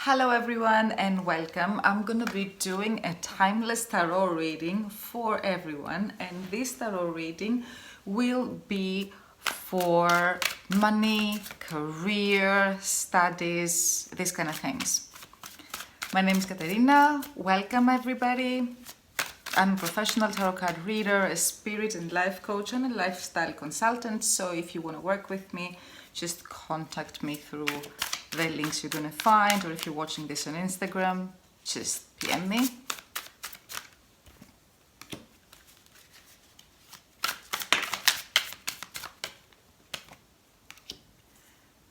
Hello everyone and welcome. I'm going to be doing a timeless tarot reading for everyone, and this tarot reading will be for money, career, studies, these kind of things. My name is Katerina. Welcome everybody. I'm a professional tarot card reader, a spirit and life coach, and a lifestyle consultant. So if you want to work with me, just contact me through the links you're going to find, or if you're watching this on Instagram, just PM me.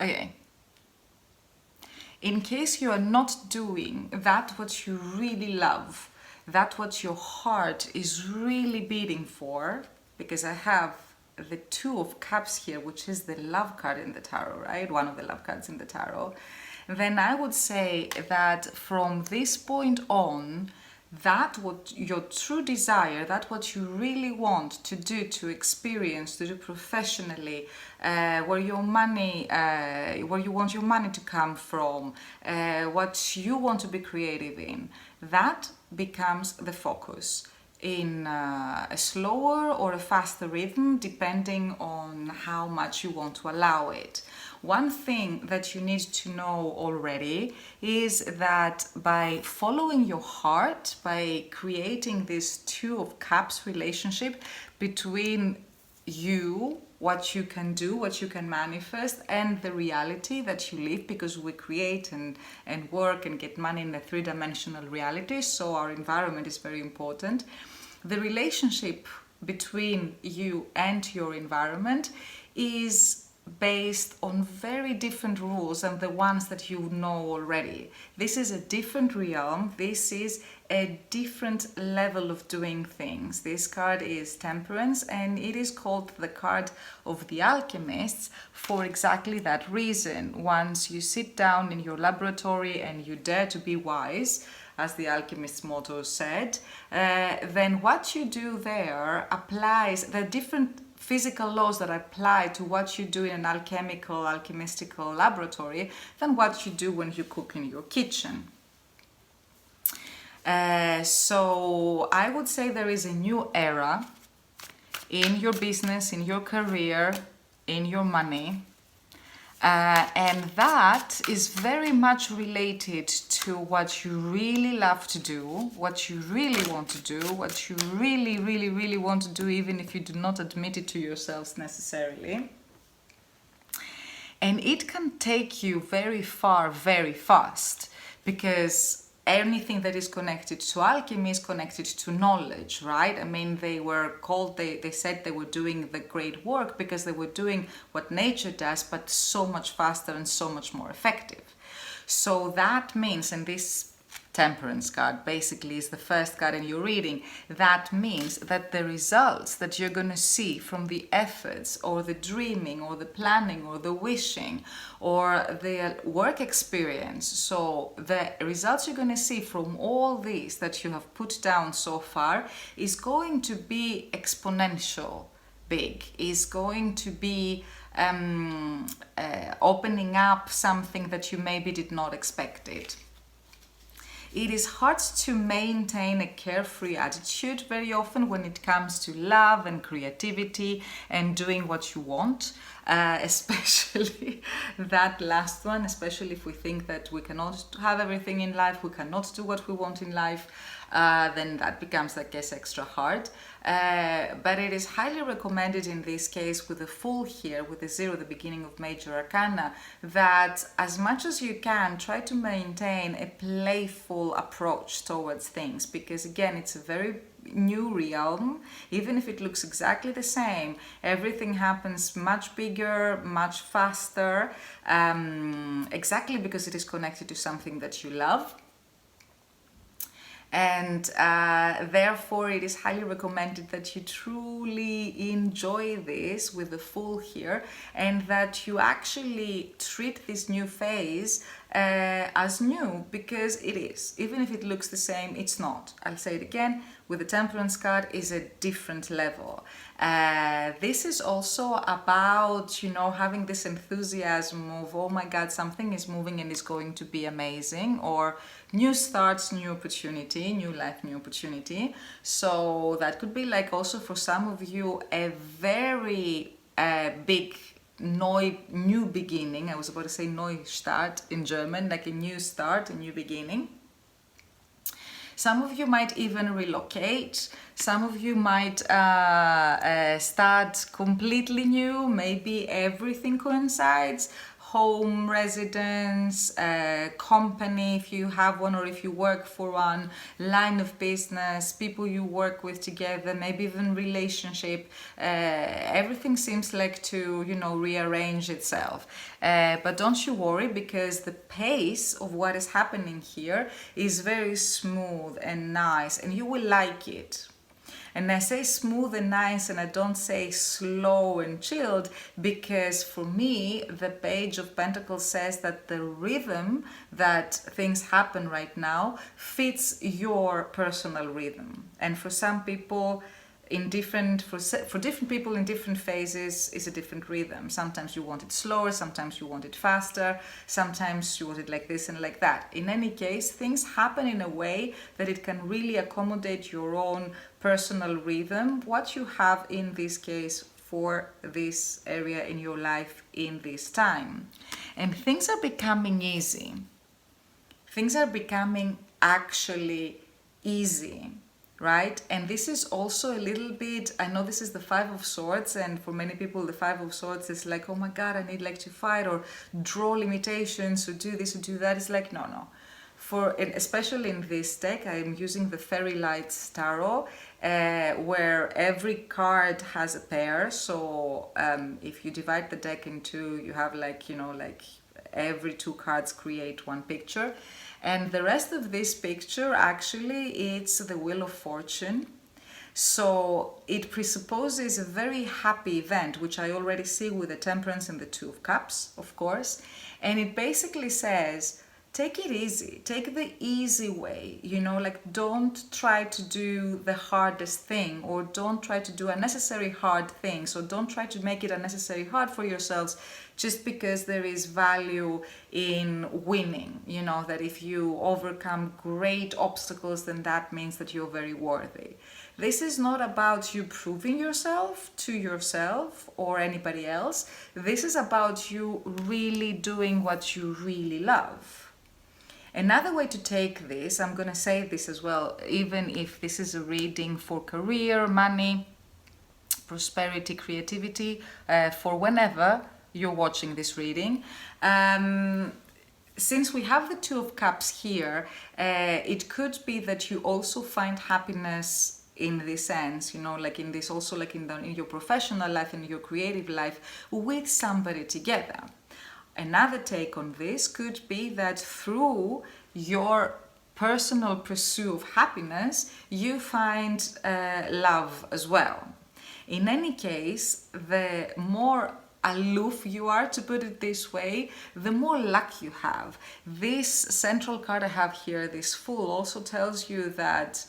Okay. In case you are not doing that what you really love, that what your heart is really beating for, because I have the Two of Cups here, which is the love card in the tarot, right? One of the love cards in the tarot. Then I would say that from this point on, that what your true desire, that what you really want to do, to experience, to do professionally, where your money, where you want your money to come from, what you want to be creative in, that becomes the focus in a slower or a faster rhythm, depending on how much you want to allow it. One thing that you need to know already is that by following your heart, by creating this Two of Cups relationship between you, what you can do, what you can manifest, and the reality that you live, because we create and work and get money in a three-dimensional reality, so our environment is very important. The relationship between you and your environment is based on very different rules than the ones that you know already. This is a different realm. This is a different level of doing things. This card is Temperance, and it is called the card of the alchemists for exactly that reason. Once you sit down in your laboratory and you dare to be wise, as the alchemist's motto said, then what you do there applies the different physical laws that apply to what you do in an alchemistical laboratory than what you do when you cook in your kitchen. So I would say there is a new era in your business, in your career, in your money. And that is very much related to what you really love to do, what you really want to do, what you really want to do, even if you do not admit it to yourselves necessarily. And it can take you very far, very fast, because anything that is connected to alchemy is connected to knowledge, right? I mean, they said they were doing the great work because they were doing what nature does, but so much faster and so much more effective. So that means, and this Temperance card basically is the first card in your reading, that means that the results that you're going to see from the efforts or the dreaming or the planning or the wishing or the work experience, so the results you're going to see from all these that you have put down so far is going to be exponential big, is going to be opening up something that you maybe did not expect it. It is hard to maintain a carefree attitude very often when it comes to love and creativity and doing what you want, especially that last one, especially if we think that we cannot have everything in life, we cannot do what we want in life, then that becomes, I guess, extra hard. But it is highly recommended in this case, with the Fool here, with the 0 at the beginning of Major Arcana, that as much as you can, try to maintain a playful approach towards things, because again, it's a very new realm. Even if it looks exactly the same, everything happens much bigger, much faster, exactly because it is connected to something that you love. And therefore it is highly recommended that you truly enjoy this with the Fool here, and that you actually treat this new phase as new, because it is. Even if it looks the same, it's not. I'll say it again, with the Temperance card is a different level. This is also about, you know, having this enthusiasm of, oh my God, something is moving and is going to be amazing, or new starts, new opportunity, new life, new opportunity. So that could be like also for some of you a very big new beginning. I was about to say Neustart in German, like a new start, a new beginning. Some of you might even relocate. Some of you might start completely new. Maybe everything coincides. Home, residence, company if you have one or if you work for one, line of business, people you work with together, maybe even relationship. Everything seems like to, you know, rearrange itself. But don't you worry, because the pace of what is happening here is very smooth and nice, and you will like it. And I say smooth and nice, and I don't say slow and chilled, because for me, the Page of Pentacles says that the rhythm that things happen right now fits your personal rhythm. And for some people, for different people in different phases is a different rhythm. Sometimes you want it slower, sometimes you want it faster, sometimes you want it like this and like that. In any case, things happen in a way that it can really accommodate your own personal rhythm, what you have in this case for this area in your life in this time. And things are becoming easy. Things are becoming actually easy. Right? And this is also a little bit, I know this is the Five of Swords, and for many people the Five of Swords is like, oh my God, I need like to fight or draw limitations or do this or do that. It's like, no. Especially in this deck, I'm using the Fairy Lights Tarot, where every card has a pair. So if you divide the deck in two, you have like, you know, like every two cards create one picture. And the rest of this picture, actually, it's the Wheel of Fortune. So it presupposes a very happy event, which I already see with the Temperance and the Two of Cups, of course. And it basically says, take it easy, take the easy way, you know, like don't try to do the hardest thing, or don't try to do unnecessary hard things, or don't try to make it unnecessarily hard for yourselves just because there is value in winning, you know, that if you overcome great obstacles, then that means that you're very worthy. This is not about you proving yourself to yourself or anybody else. This is about you really doing what you really love. Another way to take this, I'm going to say this as well, even if this is a reading for career, money, prosperity, creativity, for whenever you're watching this reading. Since we have the Two of Cups here, it could be that you also find happiness in this sense, you know, like in this also like in your professional life, in your creative life, with somebody together. Another take on this could be that through your personal pursuit of happiness, you find love as well. In any case, the more aloof you are, to put it this way, the more luck you have. This central card I have here, this Fool, also tells you that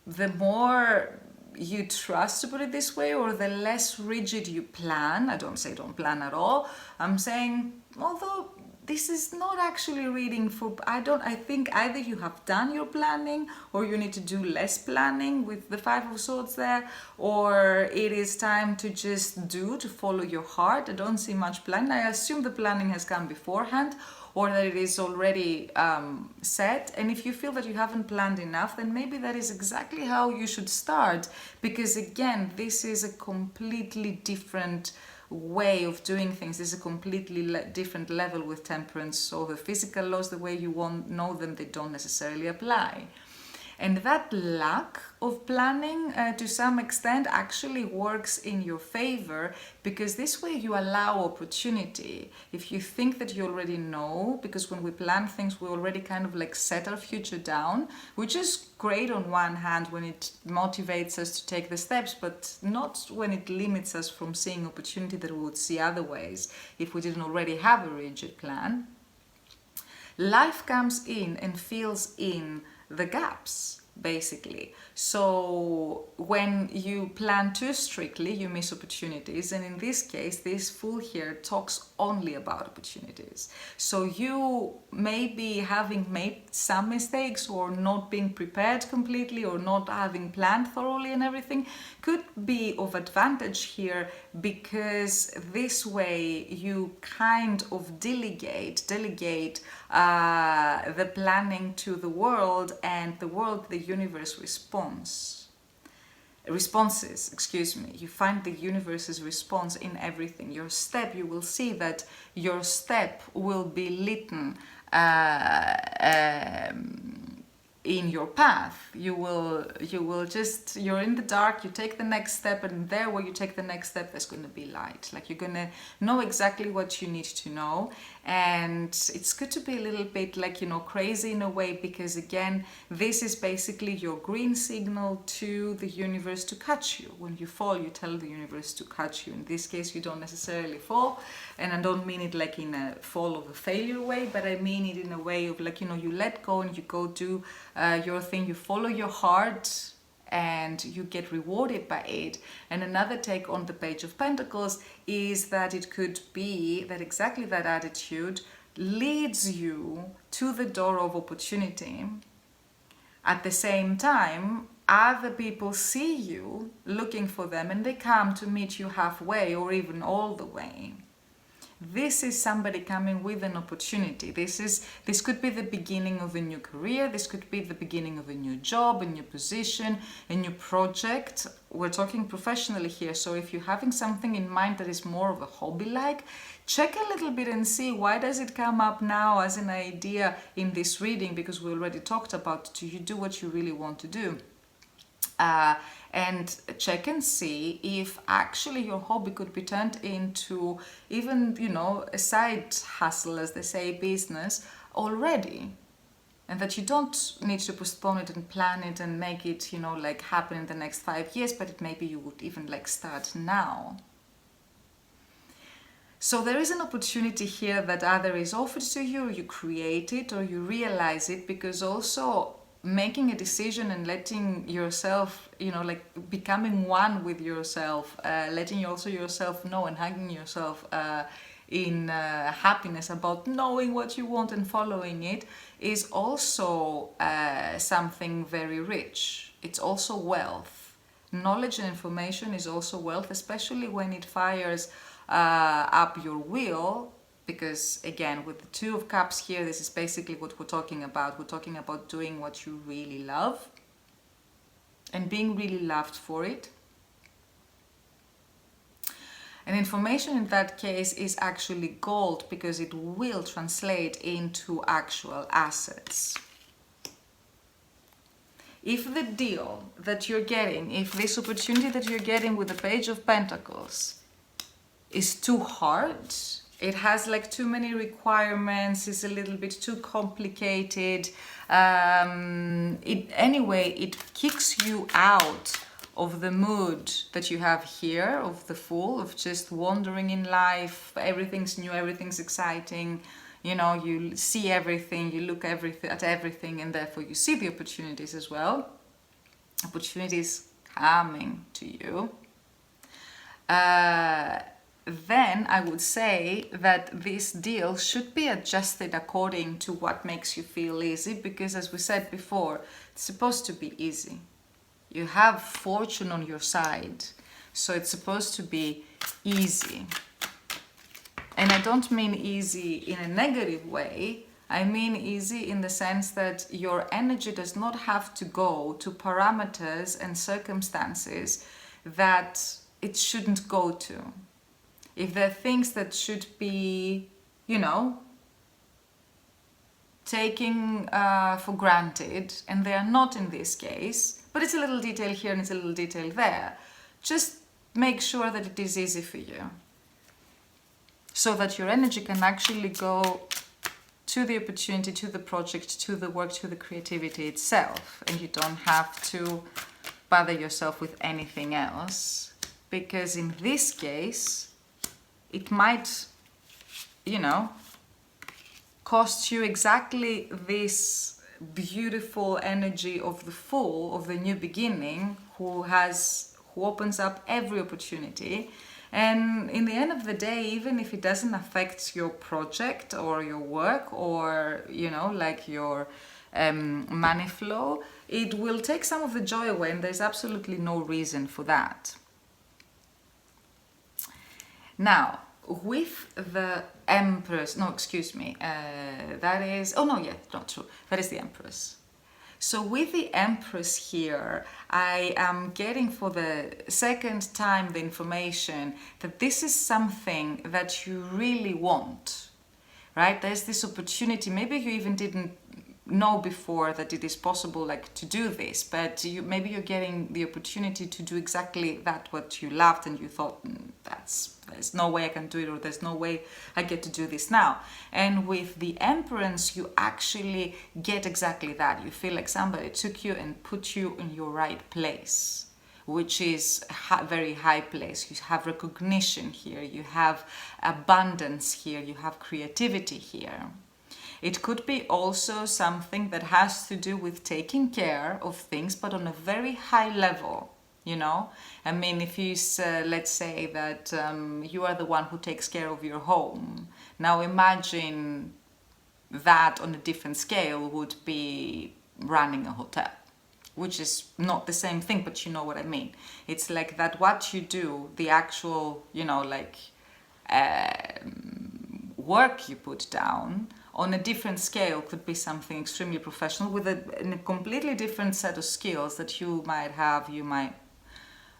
the more you trust, to put it this way, or the less rigid you plan. I don't say don't plan at all. I'm saying, although this is not actually reading for, I think either you have done your planning or you need to do less planning with the Five of Swords there, or it is time to just to follow your heart. I don't see much planning. I assume the planning has come beforehand, or that it is already set. And if you feel that you haven't planned enough, then maybe that is exactly how you should start. Because again, this is a completely different way of doing things. This is a completely different level with Temperance. So the physical laws, the way you know them, they don't necessarily apply. And that lack of planning, to some extent, actually works in your favor, because this way you allow opportunity. If you think that you already know, because when we plan things, we already kind of like set our future down, which is great on one hand when it motivates us to take the steps, but not when it limits us from seeing opportunity that we would see other ways if we didn't already have a rigid plan. Life comes in and fills in the gaps. basically. So when you plan too strictly, you miss opportunities. And in this case, this Fool here talks only about opportunities. So you maybe having made some mistakes or not being prepared completely or not having planned thoroughly and everything could be of advantage here, because this way you kind of delegate the planning to the world, and the world, the universe responses, excuse me. You find the universe's response in everything. Your step, you will see that your step will be written in your path. You will just, you're in the dark, you take the next step, and there where you take the next step, there's going to be light. Like, you're going to know exactly what you need to know. And it's good to be a little bit like, you know, crazy in a way, because again, this is basically your green signal to the universe to catch you. When you fall, you tell the universe to catch you. In this case, you don't necessarily fall, and I don't mean it like in a fall of a failure way, but I mean it in a way of like, you know, you let go and you go do your thing, you follow your heart, and you get rewarded by it. And another take on the Page of Pentacles is that it could be that exactly that attitude leads you to the door of opportunity. At the same time, other people see you looking for them, and they come to meet you halfway or even all the way. This is somebody coming with an opportunity. This could be the beginning of a new career. This could be the beginning of a new job, a new position, a new project. We're talking professionally here. So if you're having something in mind that is more of a hobby-like, check a little bit and see why does it come up now as an idea in this reading, because we already talked about, do you do what you really want to do? And check and see if actually your hobby could be turned into even, you know, a side hustle, as they say, business already. And that you don't need to postpone it and plan it and make it, you know, like happen in the next 5 years, but it maybe you would even like start now. So there is an opportunity here that either is offered to you, or you create it, or you realize it, because also making a decision and letting yourself, you know, like becoming one with yourself, letting also yourself know and hugging yourself in happiness about knowing what you want and following it, is also something very rich. It's also wealth. Knowledge and information is also wealth, especially when it fires up your will. Because again, with the Two of Cups here, this is basically what we're talking about. We're talking about doing what you really love and being really loved for it. And information in that case is actually gold, because it will translate into actual assets. If the deal that you're getting, if this opportunity that you're getting with the Page of Pentacles is too hard, it has like too many requirements, it's a little bit too complicated, it kicks you out of the mood that you have here, of the Fool, of just wandering in life. Everything's new, everything's exciting, you know, you see everything, you look at everything, and therefore you see the opportunities as well. Opportunities coming to you. Then I would say that this deal should be adjusted according to what makes you feel easy, because as we said before, it's supposed to be easy. You have fortune on your side, so it's supposed to be easy. And I don't mean easy in a negative way. I mean easy in the sense that your energy does not have to go to parameters and circumstances that it shouldn't go to. If there are things that should be, you know, taking for granted, and they are not in this case, but it's a little detail here and it's a little detail there, just make sure that it is easy for you, so that your energy can actually go to the opportunity, to the project, to the work, to the creativity itself, and you don't have to bother yourself with anything else, because in this case, it might, you know, cost you exactly this beautiful energy of the Fool, of the new beginning, who opens up every opportunity. And in the end of the day, even if it doesn't affect your project or your work or, you know, like your money flow, it will take some of the joy away, and there's absolutely no reason for that. Now, with the Empress, no, excuse me, that is, oh no, yeah, not true, that is the Empress. So with the Empress here, I am getting for the second time the information that this is something that you really want, right? There's this opportunity, maybe you even didn't know before that it is possible like to do this, but maybe you're getting the opportunity to do exactly that what you loved, and you thought, there's no way I can do it, or there's no way I get to do this now. And with the Empress, you actually get exactly that. You feel like somebody took you and put you in your right place, which is a very high place. You have recognition here, you have abundance here, you have creativity here. It could be also something that has to do with taking care of things, but on a very high level, you know? I mean, if you, let's say that you are the one who takes care of your home. Now imagine that on a different scale would be running a hotel, which is not the same thing, but you know what I mean. It's like that what you do, the actual, you know, like work you put down, on a different scale could be something extremely professional with a completely different set of skills that you might have, you might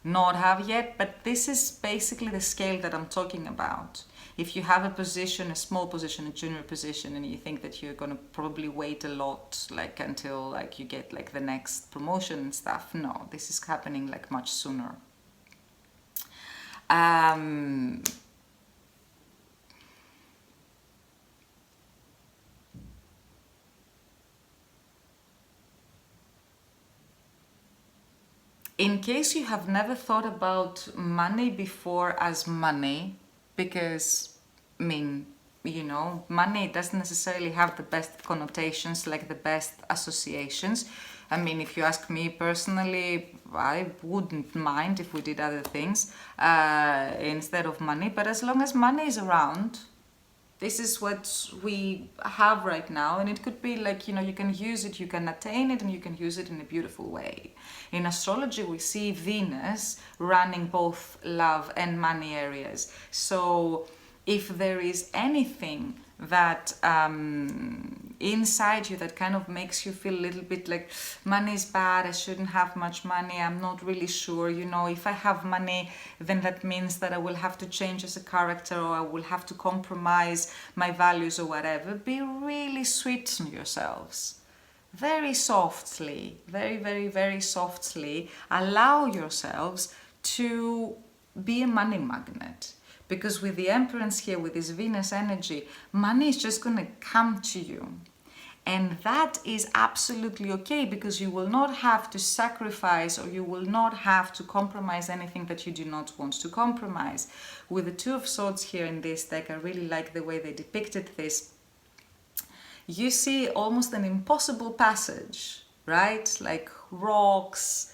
not have yet, but this is basically the scale that I'm talking about. If you have a position, a small position, a junior position, and you think that you're going to probably wait a lot, like until like you get like the next promotion and stuff, no, this is happening like much sooner. In case you have never thought about money before as money, because, I mean, you know, money doesn't necessarily have the best connotations, like the best associations. I mean, if you ask me personally, I wouldn't mind if we did other things instead of money, but as long as money is around, this is what we have right now, and it could be like, you know, you can use it, you can attain it, and you can use it in a beautiful way. In astrology, we see Venus running both love and money areas. So if there is anything that inside you that kind of makes you feel a little bit like money is bad, I shouldn't have much money, I'm not really sure, you know, if I have money then that means that I will have to change as a character, or I will have to compromise my values or whatever, be really sweet on yourselves. Very softly, very, very, very softly allow yourselves to be a money magnet. Because with the Empress here, with this Venus energy, money is just going to come to you. And that is absolutely okay, because you will not have to sacrifice, or you will not have to compromise anything that you do not want to compromise. With the Two of Swords here in this deck, I really like the way they depicted this. You see almost an impossible passage, right? Like rocks,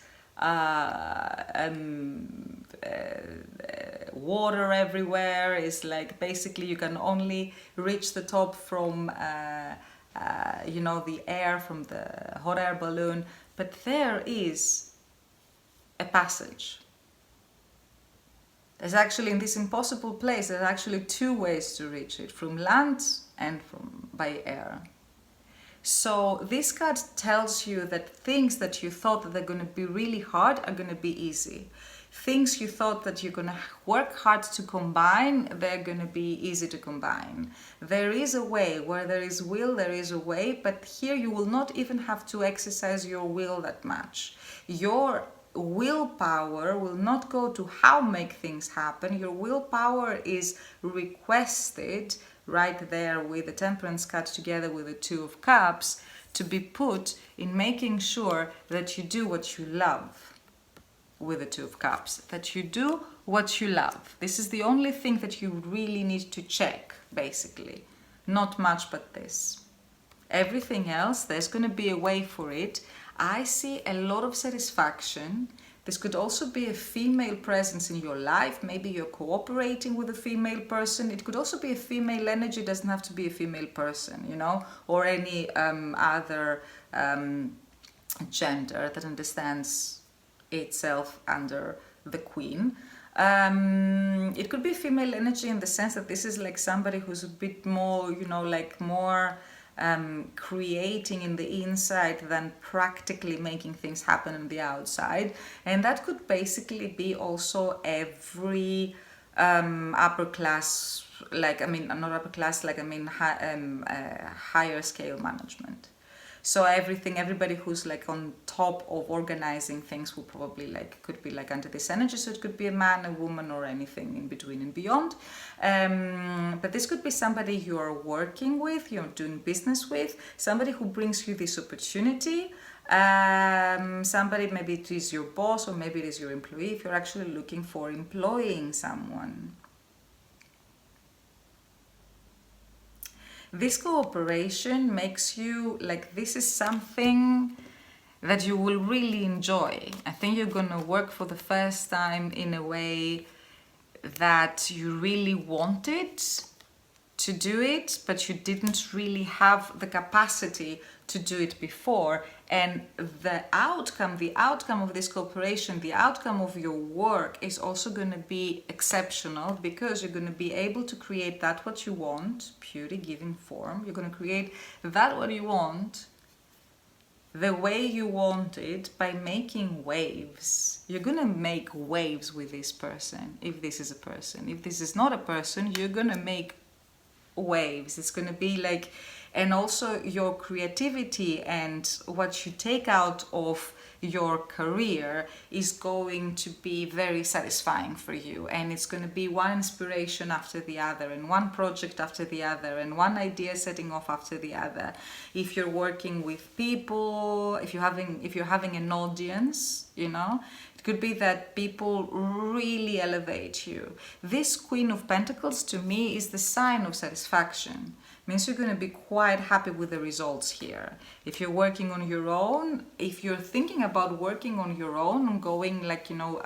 water everywhere. Is like basically you can only reach the top from you know, the air from the hot air balloon, but there is a passage. There's actually, in this impossible place, there's actually two ways to reach it, from land and from by air. So this card tells you that things that you thought that they're going to be really hard are going to be easy. Things you thought that you're going to work hard to combine, they're going to be easy to combine. There is a way. Where there is will, there is a way, but here you will not even have to exercise your will that much. Your willpower will not go to how make things happen. Your willpower is requested right there with the Temperance card together with the Two of Cups to be put in making sure that you do what you love. With the Two of Cups, that you do what you love. This is the only thing that you really need to check, basically. Not much but this. Everything else, there's going to be a way for it. I see a lot of satisfaction. This could also be a female presence in your life. Maybe you're cooperating with a female person. It could also be a female energy. It doesn't have to be a female person, you know, or any other gender that understands itself under the queen. It could be female energy in the sense that this is like somebody who's a bit more, you know, like more creating in the inside than practically making things happen on the outside. And that could basically be also every upper class, like, I mean, not upper class, like, I mean, higher scale management. So everybody who's like on top of organizing things will probably like, could be like under this energy. So it could be a man, a woman, or anything in between and beyond. But this could be somebody you are working with, you're doing business with, somebody who brings you this opportunity. Somebody, maybe it is your boss, or maybe it is your employee if you're actually looking for employing someone. This cooperation makes you like, this is something that you will really enjoy. I think you're gonna work for the first time in a way that you really wanted to do it, but you didn't really have the capacity to do it before. And the outcome of this cooperation, the outcome of your work is also going to be exceptional, because you're going to be able to create that what you want, purely giving form. You're going to create that what you want the way you want it by making waves. You're going to make waves with this person, if this is a person. If this is not a person, you're going to make waves. It's going to be like, and also your creativity and what you take out of your career is going to be very satisfying for you, and it's going to be one inspiration after the other, and one project after the other, and one idea setting off after the other. If you're working with people, if you're having an audience, you know, it could be that people really elevate you. This Queen of Pentacles to me is the sign of satisfaction. Means you're going to be quite happy with the results here. If you're working on your own, if you're thinking about working on your own and going like, you know,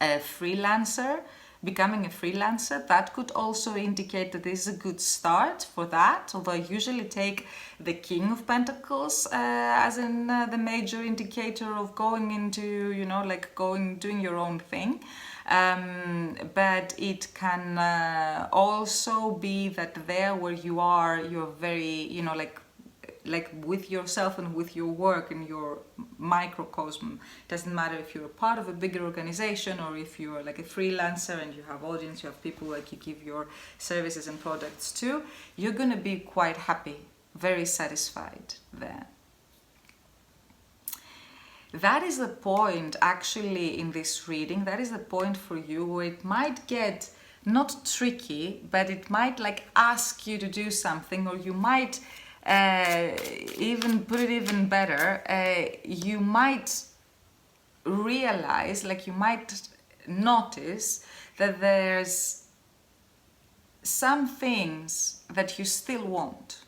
a freelancer, becoming a freelancer, that could also indicate that this is a good start for that. Although I usually take the King of Pentacles as in the major indicator of going into, you know, like doing your own thing. But it can also be that there where you are, you're very, you know, like with yourself and with your work and your microcosm. It doesn't matter if you're a part of a bigger organization or if you're like a freelancer and you have audience, you have people like you give your services and products to, you're going to be quite happy, very satisfied there. That is the point actually in this reading. That is the point for you where it might get not tricky, but it might like ask you to do something, or you might even put it even better. You might realize, like you might notice that there's some things that you still want.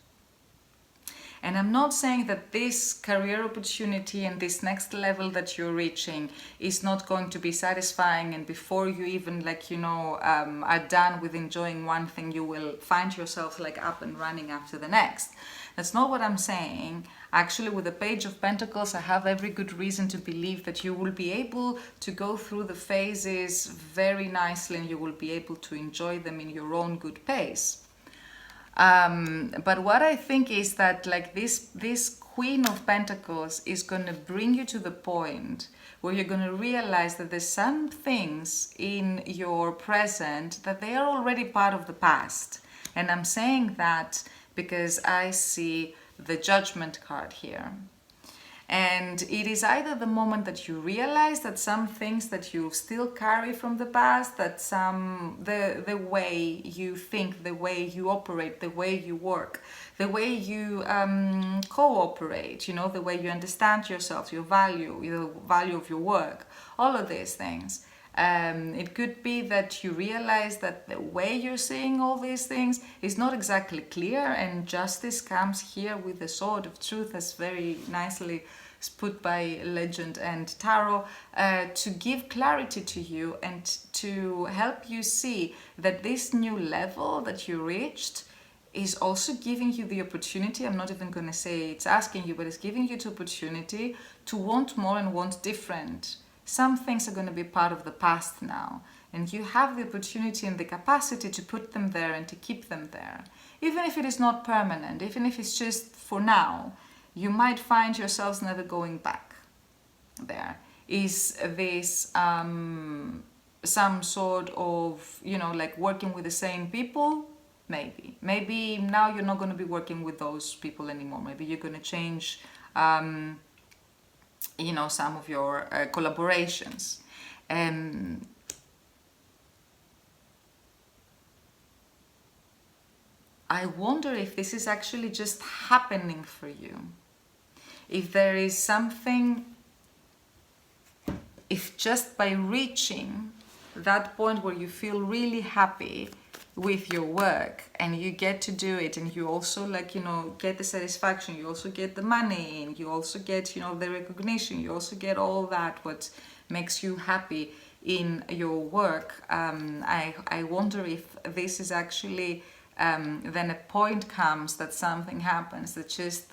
And I'm not saying that this career opportunity and this next level that you're reaching is not going to be satisfying, and before you even like, you know, are done with enjoying one thing, you will find yourself like up and running after the next. That's not what I'm saying. Actually, with the Page of Pentacles, I have every good reason to believe that you will be able to go through the phases very nicely, and you will be able to enjoy them in your own good pace. But what I think is that like this Queen of Pentacles is going to bring you to the point where you're going to realize that there's some things in your present that they are already part of the past. And I'm saying that because I see the Judgment card here. And it is either the moment that you realize that some things that you still carry from the past, that the way you think, the way you operate, the way you work, the way you cooperate, you know, the way you understand yourself, your value, the value of your work, all of these things. It could be that you realize that the way you're saying all these things is not exactly clear, and justice comes here with the sword of truth, as very nicely put by legend and tarot, to give clarity to you and to help you see that this new level that you reached is also giving you the opportunity. I'm not even going to say it's asking you, but it's giving you the opportunity to want more and want different. Some things are going to be part of the past now, and you have the opportunity and the capacity to put them there and to keep them there. Even if it is not permanent, even if it's just for now, you might find yourselves never going back there. Is this some sort of, like working with the same people? Maybe now you're not going to be working with those people anymore. Maybe you're going to change some of your collaborations. I wonder if this is actually just happening for you. If there is something, if just by reaching that point where you feel really happy with your work and you get to do it, and you also get the satisfaction, you also get the money, and you also get the recognition, you also get all that what makes you happy in your work. I wonder if this is actually then a point comes that something happens that just,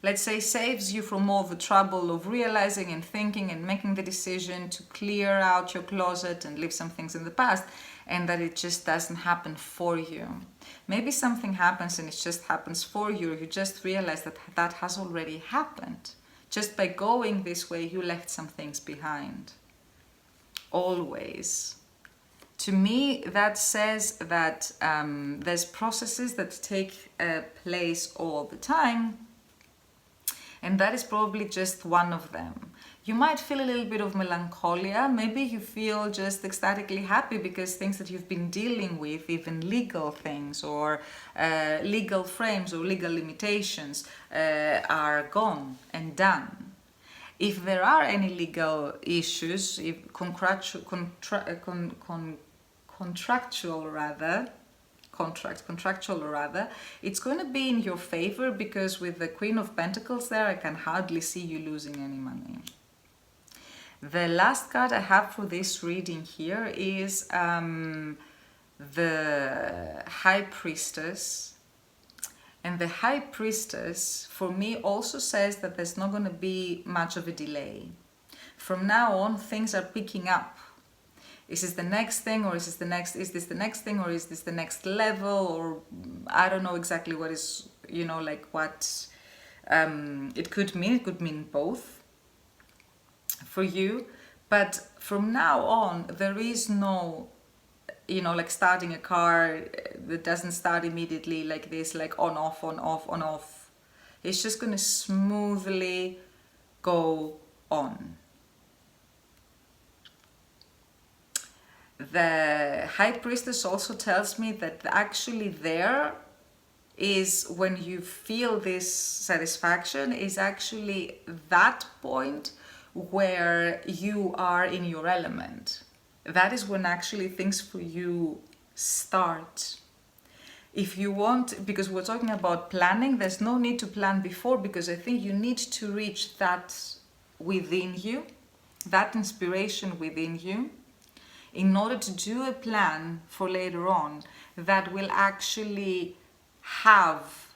let's say, saves you from all the trouble of realizing and thinking and making the decision to clear out your closet and leave some things in the past, and that it just doesn't happen for you. Maybe something happens and it just happens for you. You just realize that that has already happened. Just by going this way, you left some things behind. Always. To me, that says that there's processes that take place all the time, and that is probably just one of them. You might feel a little bit of melancholia. Maybe you feel just ecstatically happy because things that you've been dealing with, even legal things or legal frames or legal limitations, are gone and done. If there are any legal issues, if contractual rather, it's going to be in your favor, because with the Queen of Pentacles there, I can hardly see you losing any money. The last card I have for this reading here is the High Priestess. And the High Priestess, for me, also says that there's not going to be much of a delay. From now on, things are picking up. Is this the next thing, or is this the next thing, or is this the next level, or I don't know exactly what is, what it could mean. It could mean both for you. But from now on, there is no, like starting a car that doesn't start immediately like this, like on, off, on, off, on, off. It's just going to smoothly go on. The High Priestess also tells me that actually there is, when you feel this satisfaction, is actually that point where you are in your element. That is when actually things for you start. If you want, because we're talking about planning, there's no need to plan before, because I think you need to reach that within you, that inspiration within you, in order to do a plan for later on that will actually have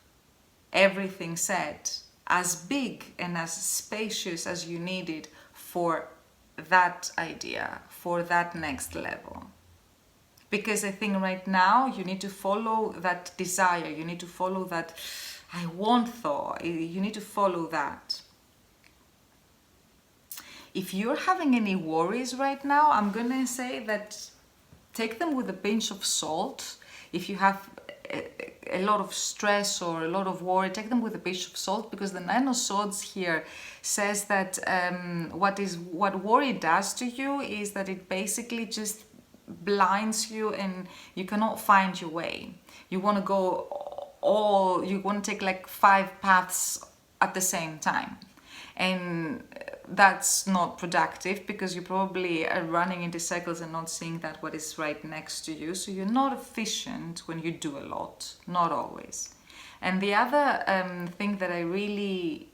everything set as big and as spacious as you need it for that idea, for that next level. Because I think right now you need to follow that desire, you need to follow that I want thought, you need to follow that. If you're having any worries right now, I'm gonna say that take them with a pinch of salt. If you have a lot of stress or a lot of worry, take them with a pinch of salt, because the Nine of Swords here says that what worry does to you is that it basically just blinds you and you cannot find your way. You want to you want to take like 5 paths at the same time. And that's not productive because you probably are running into circles and not seeing that what is right next to you. So you're not efficient when you do a lot, not always. And the other thing that I really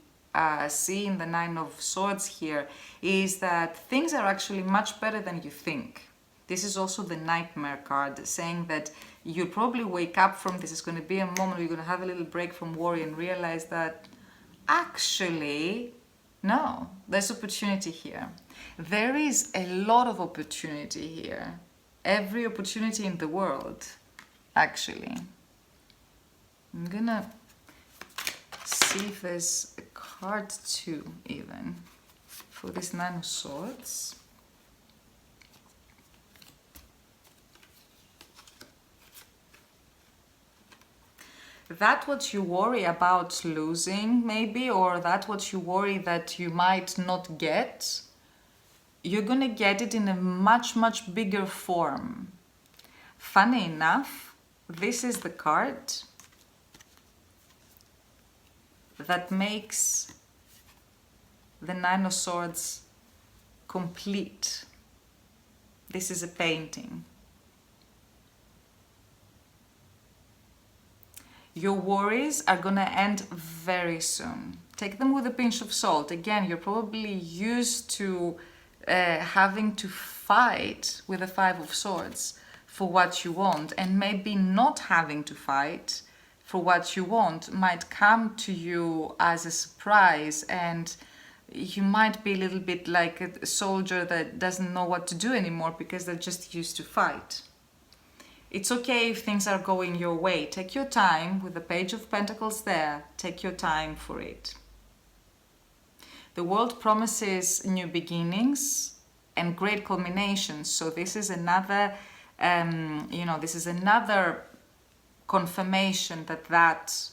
see in the Nine of Swords here is that things are actually much better than you think. This is also the Nightmare card, saying that you'll probably wake up from this. It's going to be a moment where you're going to have a little break from worry and realize that actually, no, there's opportunity here. There is a lot of opportunity here. Every opportunity in the world, actually. I'm gonna see if there's a card too, even, for this Nine of Swords. That what you worry about losing, maybe, or that what you worry that you might not get, you're gonna get it in a much, much bigger form. Funny enough, this is the card that makes the Nine of Swords complete. This is a painting. Your worries are gonna end very soon. Take them with a pinch of salt. Again, you're probably used to having to fight with the Five of Swords for what you want, and maybe not having to fight for what you want might come to you as a surprise, and you might be a little bit like a soldier that doesn't know what to do anymore because they're just used to fight. It's okay if things are going your way. Take your time with the Page of Pentacles there. Take your time for it. The world promises new beginnings and great culminations. So this is another, this is another confirmation that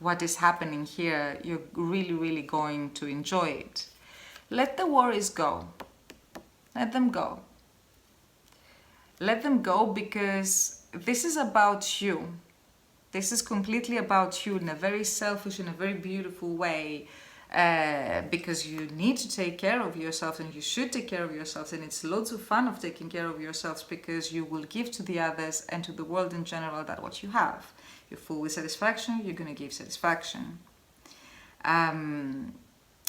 what is happening here, you're really, really going to enjoy it. Let the worries go. Let them go. Let them go, because this is about you. This is completely about you in a very selfish, in a very beautiful way, because you need to take care of yourself, and you should take care of yourselves, and it's loads of fun of taking care of yourselves, because you will give to the others and to the world in general that what you have. You're full with satisfaction, you're going to give satisfaction.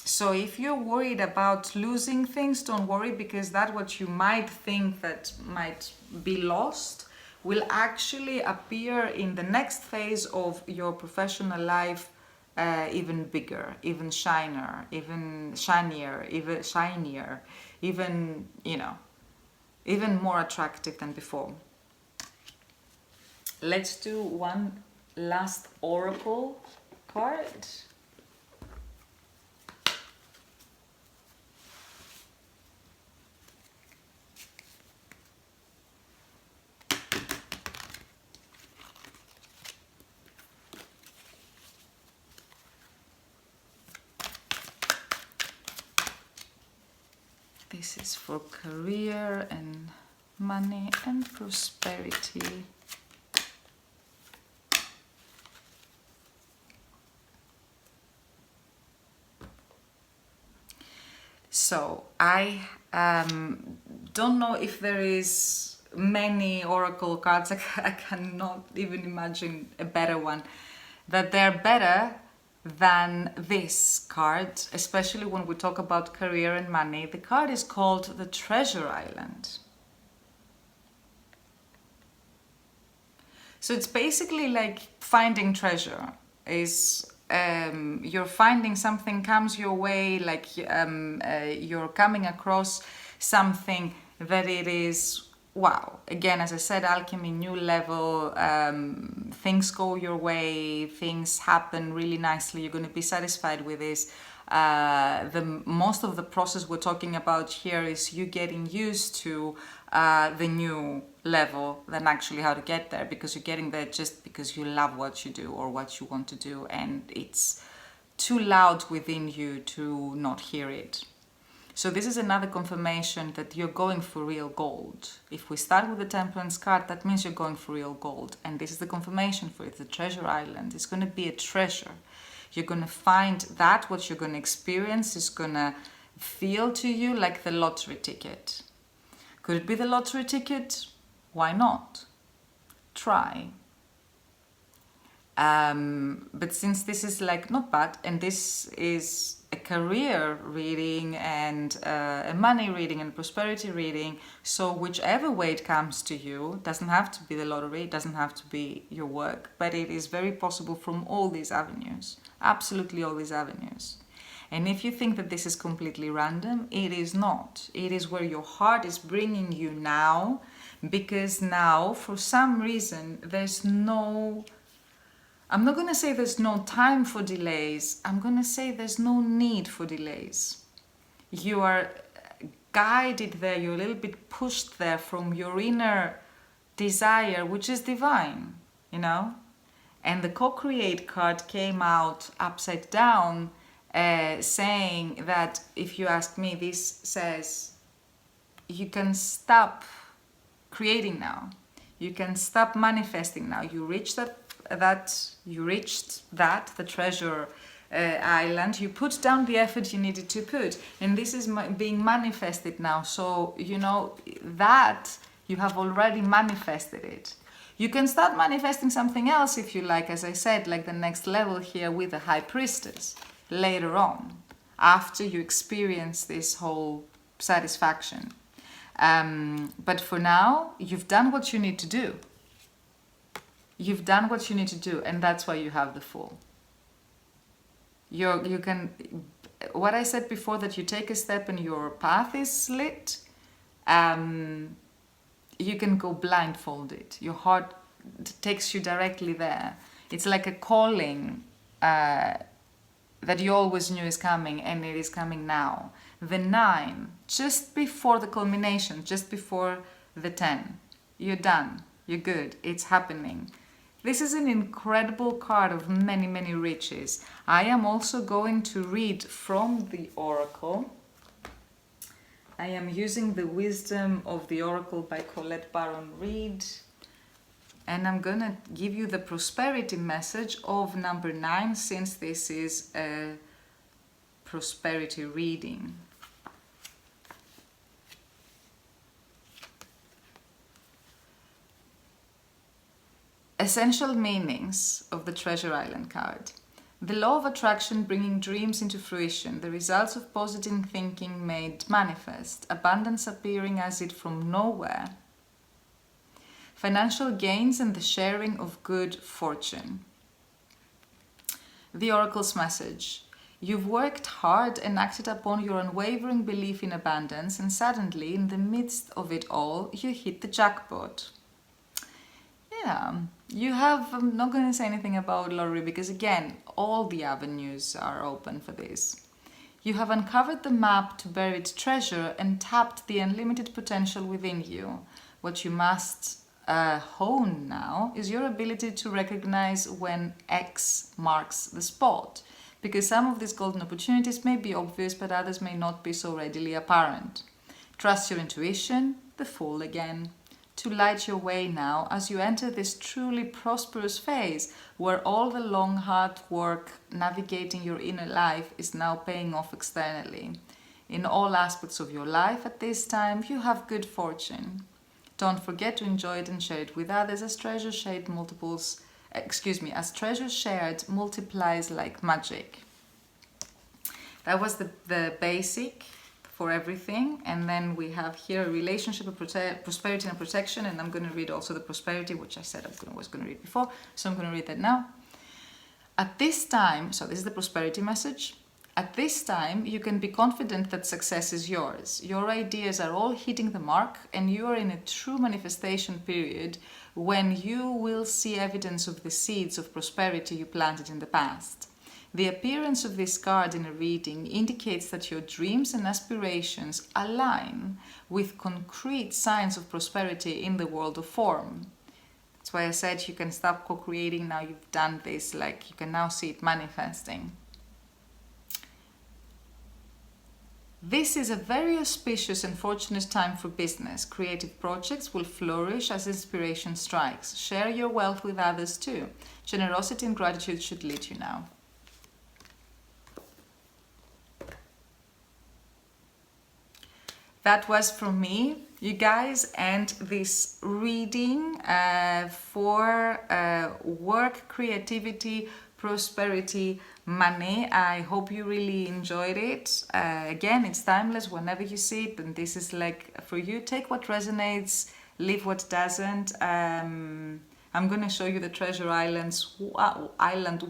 So if you're worried about losing things, don't worry, because that what you might think that might be lost will actually appear in the next phase of your professional life even bigger, even shinier, even more attractive than before. Let's do one last oracle card. This is for career and money and prosperity. So I don't know if there is many oracle cards. I cannot even imagine a better one. That they're better than this card, especially when we talk about career and money. The card is called the Treasure Island. So it's basically like finding treasure. You're finding something, comes your way, like you're coming across something that it is, wow. Again, as I said, alchemy, new level, things go your way, things happen really nicely, you're going to be satisfied with this. Most of the process we're talking about here is you getting used to the new level than actually how to get there, because you're getting there just because you love what you do or what you want to do, and it's too loud within you to not hear it. So this is another confirmation that you're going for real gold. If we start with the Temperance card, that means you're going for real gold. And this is the confirmation for it, the Treasure Island. It's going to be a treasure. You're going to find that what you're going to experience is going to feel to you like the lottery ticket. Could it be the lottery ticket? Why not? Try. But since this is like not bad, and this is a career reading and a money reading and prosperity reading, so whichever way it comes to you, doesn't have to be the lottery, it doesn't have to be your work, but it is very possible from all these avenues, absolutely all these avenues. And if you think that this is completely random, it is not. It is where your heart is bringing you now, because now, for some reason, there's no... I'm not going to say there's no time for delays. I'm going to say there's no need for delays. You are guided there. You're a little bit pushed there from your inner desire, which is divine, you know? And the co-create card came out upside down, saying that, if you ask me, this says you can stop creating now. You can stop manifesting now. You reached the treasure island. You put down the effort you needed to put, and this is being manifested now. So you know that you have already manifested it. You can start manifesting something else if you like, as I said, like the next level here with the High Priestess later on, after you experience this whole satisfaction. But for now, you've done what you need to do. You've done what you need to do, and that's why you have the Fool. You can, what I said before, that you take a step and your path is lit, you can go blindfolded. Your heart takes you directly there. It's like a calling that you always knew is coming, and it is coming now. The 9, just before the culmination, just before the 10. You're done. You're good. It's happening. This is an incredible card of many, many riches. I am also going to read from the Oracle. I am using the Wisdom of the Oracle by Colette Baron Reid. And I'm going to give you the prosperity message of number 9, since this is a prosperity reading. Essential meanings of the Treasure Island card. The law of attraction bringing dreams into fruition, the results of positive thinking made manifest, abundance appearing as if from nowhere, financial gains and the sharing of good fortune. The Oracle's message. You've worked hard and acted upon your unwavering belief in abundance, and suddenly, in the midst of it all, you hit the jackpot. Yeah, you have, I'm not going to say anything about lottery because, again, all the avenues are open for this. You have uncovered the map to buried treasure and tapped the unlimited potential within you. What you must hone now is your ability to recognize when X marks the spot, because some of these golden opportunities may be obvious, but others may not be so readily apparent. Trust your intuition, the Fool again, to light your way now as you enter this truly prosperous phase where all the long hard work navigating your inner life is now paying off externally. In all aspects of your life at this time, you have good fortune. Don't forget to enjoy it and share it with others, as treasure shared multiplies like magic. That was the basic for everything, and then we have here a relationship of prosperity and protection, and I'm going to read also the prosperity, which I said I was going to read before, so I'm going to read that now. At this time, so this is the prosperity message. At this time, you can be confident that success is yours. Your ideas are all hitting the mark, and you are in a true manifestation period when you will see evidence of the seeds of prosperity you planted in the past. The appearance of this card in a reading indicates that your dreams and aspirations align with concrete signs of prosperity in the world of form. That's why I said you can stop co-creating now you've done this, like you can now see it manifesting. This is a very auspicious and fortunate time for business. Creative projects will flourish as inspiration strikes. Share your wealth with others too. Generosity and gratitude should lead you now. that was from me, you guys, and this reading for work, creativity, prosperity, money. I hope you really enjoyed it. Again, it's timeless whenever you see it, and this is like for you. Take what resonates, leave what doesn't. I'm gonna show you the Treasure Island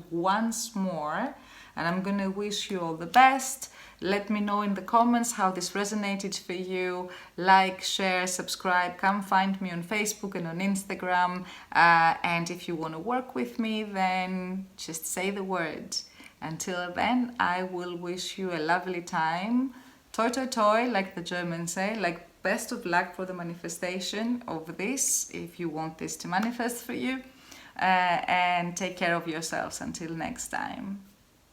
once more, and I'm gonna wish you all the best. Let me know in the comments how this resonated for you. Like, share, subscribe. Come find me on Facebook and on Instagram. And if you want to work with me, then just say the word. Until then, I will wish you a lovely time. Toi toi toi, like the Germans say. Like, best of luck for the manifestation of this, if you want this to manifest for you. And take care of yourselves until next time.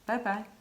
Bye bye.